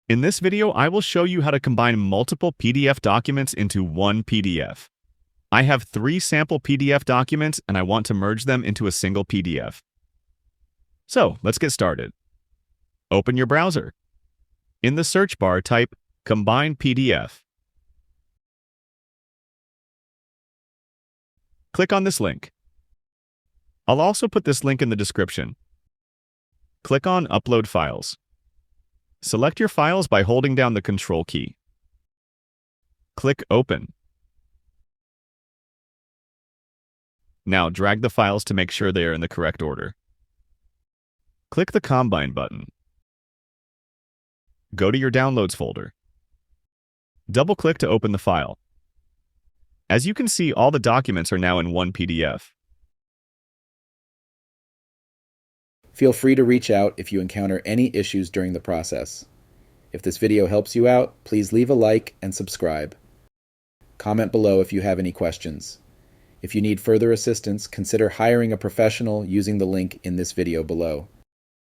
In this video, I will show you how to combine multiple PDF documents into one PDF. I have 3 sample PDF documents and I want to merge them into a single PDF. So, let's get started. Open your browser. In the search bar, type Combine PDF. Click on this link. I'll also put this link in the description. Click on Upload Files. Select your files by holding down the Control key. Click Open. Now drag the files to make sure they are in the correct order. Click the Combine button. Go to your Downloads folder. Double-click to open the file. As you can see, all the documents are now in one PDF. Feel free to reach out if you encounter any issues during the process. If this video helps you out, please leave a like and subscribe. Comment below if you have any questions. If you need further assistance, consider hiring a professional using the link in this video below.